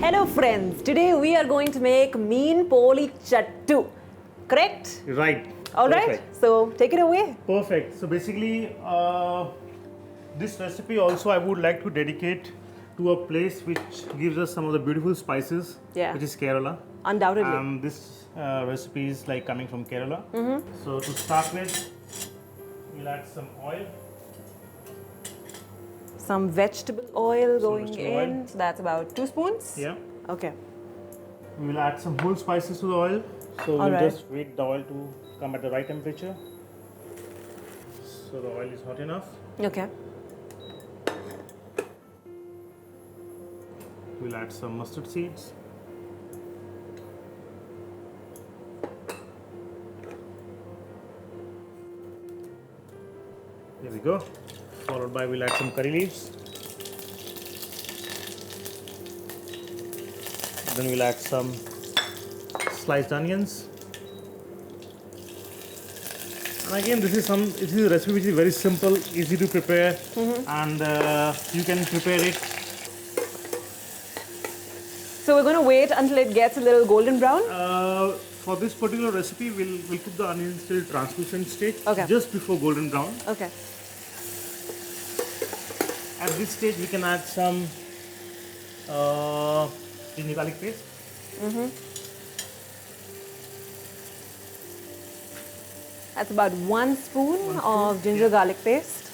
Hello friends, today we are going to make Meen Poli Chattu, correct? Right. Alright, Perfect. so take it away. Perfect. So basically, this recipe also I would like to dedicate to a place which gives us some of the beautiful spices, Yeah. which is Kerala. Undoubtedly. This recipe is like coming from Kerala. So to start with, we'll add some oil. Some vegetable oil going vegetable in, oil. so that's about 2 spoons? Yeah. Okay. We will add some whole spices to the oil. So we'll Alright. just wait the oil to come at the right temperature. So the oil is hot enough. Okay. We'll add some mustard seeds. There we go. Followed by we'll add some curry leaves. Then we'll add some sliced onions. And again, this is a recipe which is very simple, easy to prepare, and you can prepare it. So we're going to wait until it gets a little golden brown? For this particular recipe, we'll cook the onions till translucent stage, Okay. just before golden brown. Okay. At this stage, we can add some ginger garlic paste. That's about 1 spoon of ginger garlic paste.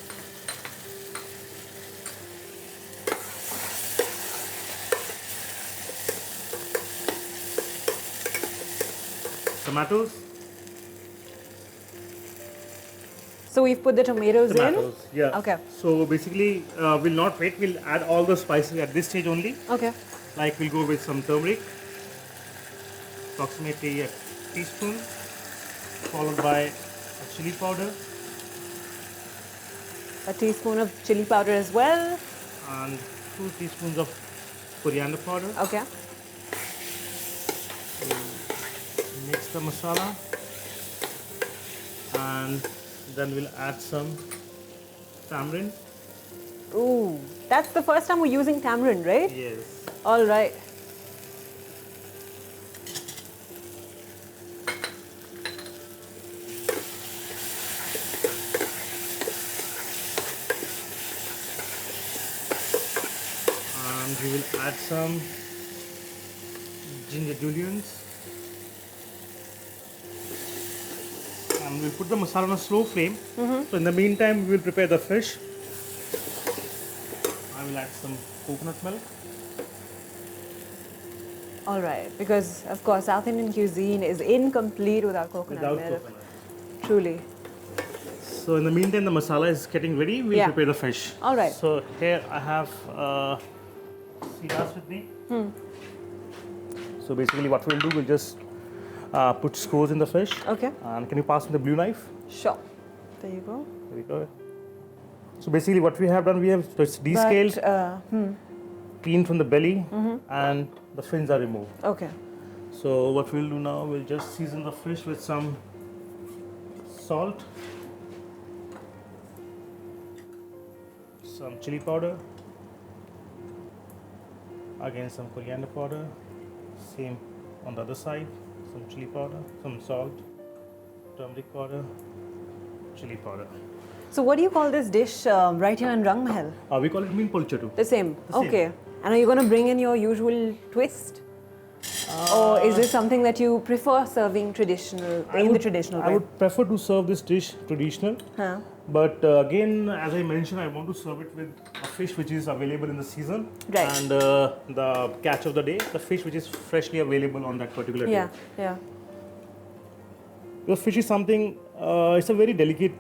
Tomatoes. So we've put the tomatoes in? Yeah. Okay. So basically, we'll not wait. We'll add all the spices at this stage only. Okay. Like we'll go with some turmeric, approximately a teaspoon, followed by a chili powder A teaspoon of chili powder as well. and 2 teaspoons of coriander powder. Okay. Mix the masala, and then we'll add some tamarind. Ooh, that's the first time we're using tamarind, right? Yes. All right. And we will add some ginger julienne. And we'll put the masala on a slow flame. So in the meantime, we will prepare the fish. I will add some coconut milk. All right, because of course South Indian cuisine is incomplete without coconut Without milk. coconut. Truly. So in the meantime, the masala is getting ready. We'll Yeah. prepare the fish. All right. So here I have sea bass with me. So basically, what we'll do, we'll just put scores in the fish. Okay. And can you pass me the blue knife? Sure. There you go. There we go. So basically, what we have done, we have just descaled, But, cleaned from the belly, and the fins are removed. okay. So what we'll do now, we'll just season the fish with some salt, some chili powder, again some coriander powder, same on the other side, some chili powder, some salt, turmeric powder, chili powder. So what do you call this dish right here in Rang Mahal? We call it Meen Poli Chattu. The same. The same. Okay. And are you going to bring in your usual twist? Or is this something that you prefer serving traditional in the traditional way? I would prefer to serve this dish traditional. Huh. But again, as I mentioned, I want to serve it with a fish which is available in the season. Right. And the catch of the day, the fish which is freshly available on that particular Yeah, day. yeah. The fish is something, it's a very delicate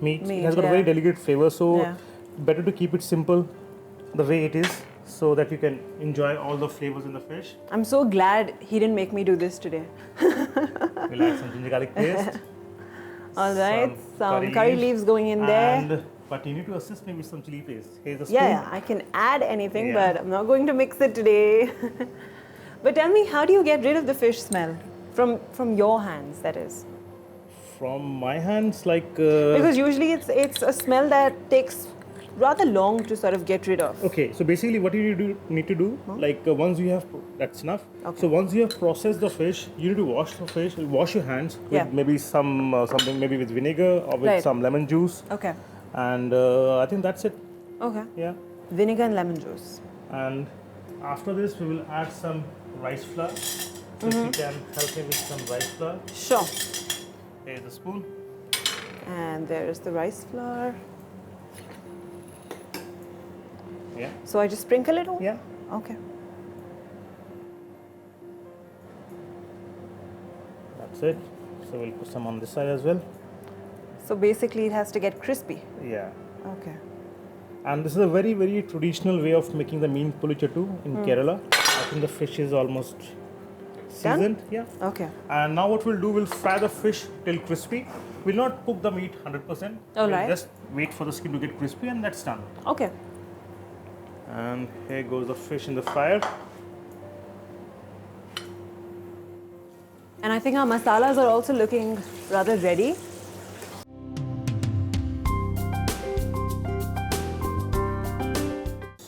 meat. Meat, It has got a yeah. very delicate flavor. So Yeah. better to keep it simple the way it is so that you can enjoy all the flavors in the fish. I'm so glad he didn't make me do this today. We'll add some ginger garlic paste. All right, some curry curry leaves going in there. But you need to assist me with some chili paste. Here's a spoon. Yeah, I can add anything, Yeah. but I'm not going to mix it today. But tell me, how do you get rid of the fish smell? From your hands, that is. From my hands, like Because usually it's a smell that takes rather long to sort of get rid of. Okay, so basically what you need to do, like once you have, that's enough. Okay. So once you have processed the fish, you need to wash the fish, wash your hands with Yeah. maybe something, maybe with vinegar or with Right. some lemon juice. Okay. And I think that's it. Okay. Yeah. Vinegar and lemon juice. And after this, we will add some rice flour. So if you can help me with some rice flour. Sure. Here's a spoon. And there is the rice flour. Yeah. So I just sprinkle it over? Yeah. Okay. That's it. So we'll put some on this side as well. So basically it has to get crispy. Yeah. Okay. And this is a very, very traditional way of making the mean pulichattu in Kerala. I think the fish is almost seasoned. Yeah. Okay. And now what we'll do, we'll fry the fish till crispy. We'll not cook the meat 100%. All We'll right. just wait for the skin to get crispy and that's done. Okay. And here goes the fish in the fire. And I think our masalas are also looking rather ready.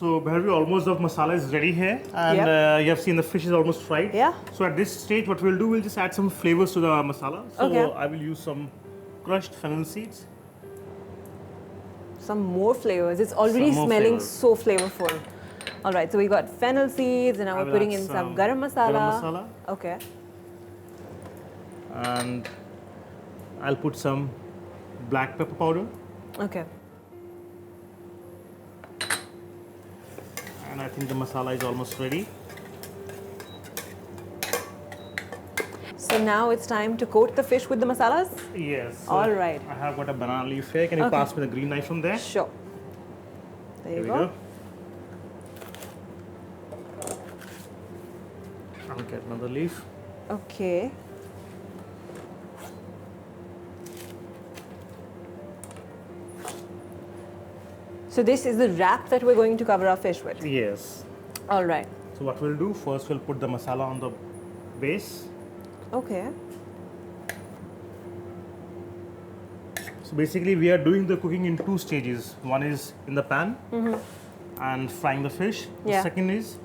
So Bhairavi, almost the masala is ready here, and Yep. you have seen the fish is almost fried. Yeah. So at this stage, what we'll do, we'll just add some flavors to the masala. So Okay. I will use some crushed fennel seeds. Some more flavors. It's already Some more smelling flavors. so flavorful. All right, so we got fennel seeds, and now I we're will putting add in some some garam masala. garam masala. Okay. And I'll put some black pepper powder, Okay. and I think the masala is almost ready. So now it's time to coat the fish with the masalas? Yes. All right. I have got a banana leaf here. Can you Okay. pass me the green knife from there? Sure. There Here you we go. go. I'll get another leaf. Okay. So this is the wrap that we're going to cover our fish with. Yes. All right. So what we'll do, first we'll put the masala on the base. Okay. So basically we are doing the cooking in two stages. One is in the pan and frying the fish. The Yeah. second is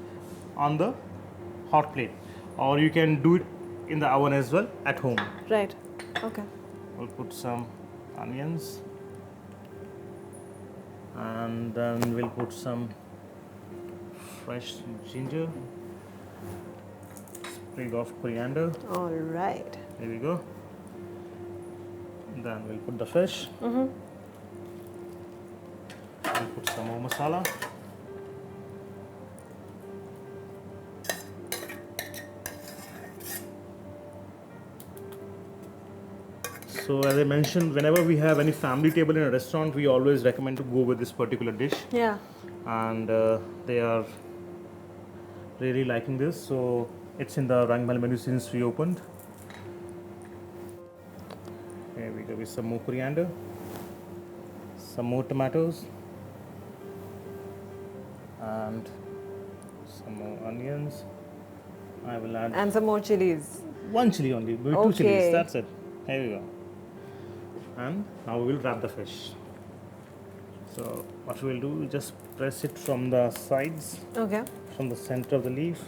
on the hot plate. Or you can do it in the oven as well at home. Right. Okay. We'll put some onions. And then we'll put some fresh ginger. Sprig of coriander. All right. There we go. Then we'll put the fish. We'll put some more masala. So as I mentioned, whenever we have any family table in a restaurant, we always recommend to go with this particular dish, Yeah. and they are really liking this. So it's in the Rangmal menu since we opened. Here we go with some more coriander, some more tomatoes, and some more onions. I will add And some more chilies. one chili only, maybe two Okay. chilies. That's it. Here we go. And now we will wrap the fish. So what we will do, we just press it from the sides, Okay. from the center of the leaf.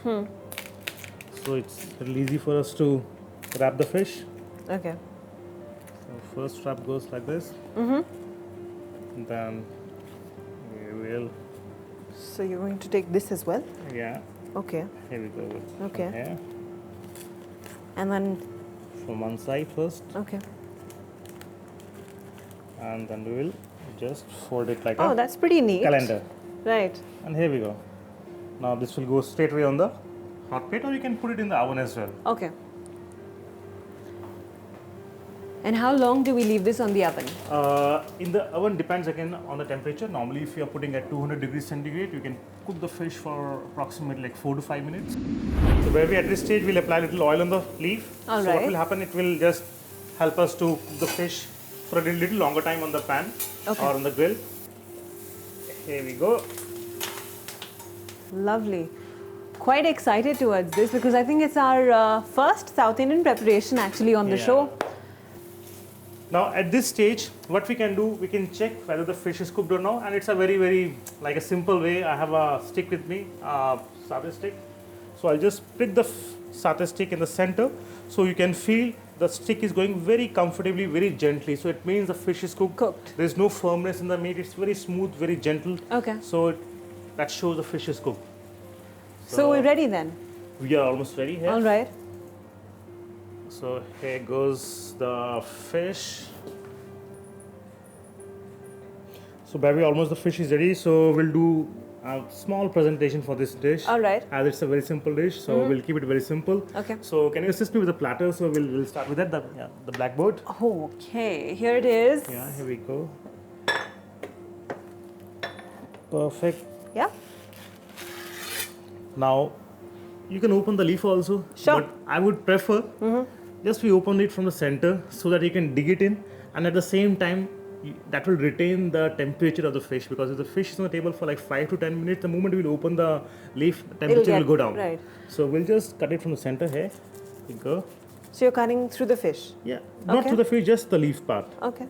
So it's really easy for us to wrap the fish. Okay. So first wrap goes like this. Then we will, So you're going to take this as well? yeah, Okay. here we go with Okay. from here. And then, From one side first, okay. and then we will just fold it like Oh, a that's pretty neat. calendar. Right. And here we go. Now this will go straight away on the hot plate, or you can put it in the oven as well. Okay. And how long do we leave this on the oven? In the oven depends again on the temperature. Normally, if you are putting at 200 degrees centigrade, you can cook the fish for approximately like 4 to 5 minutes. So where we at this stage, we'll apply a little oil on the leaf. All so what right. will happen? It will just help us to cook the fish for a little longer time on the pan Okay. or on the grill. Here we go. Lovely. Quite excited towards this because I think it's our first South Indian preparation actually on the Yeah. show. Now at this stage, what we can do, we can check whether the fish is cooked or not, and it's a very like a simple way. I have a stick with me, satay stick. So I'll just prick the satay stick in the center, so you can feel the stick is going very comfortably, very gently. So it means the fish is cooked. Cooked. There's no firmness in the meat. It's very smooth, very gentle. Okay. So that shows the fish is cooked. So we're ready then. We are almost ready here. All right. So here goes the fish. So baby, almost the fish is ready. So we'll do a small presentation for this dish. All right. As it's a very simple dish, so we'll keep it very simple. Okay. So can you assist me with the platter? So we'll start with that. The blackboard. Okay, here it is. Yeah, here we go. Perfect. Yeah. Now you can open the leaf also. Sure. But I would prefer just we open it from the center so that you can dig it in, and at the same time that will retain the temperature of the fish, because if the fish is on the table for like 5 to 10 minutes, the moment we'll open the leaf, the temperature will go down. Right. So we'll just cut it from the center here. Here we go. So you're cutting through the fish. Yeah, not Okay. to the fish, just the leaf part. Okay.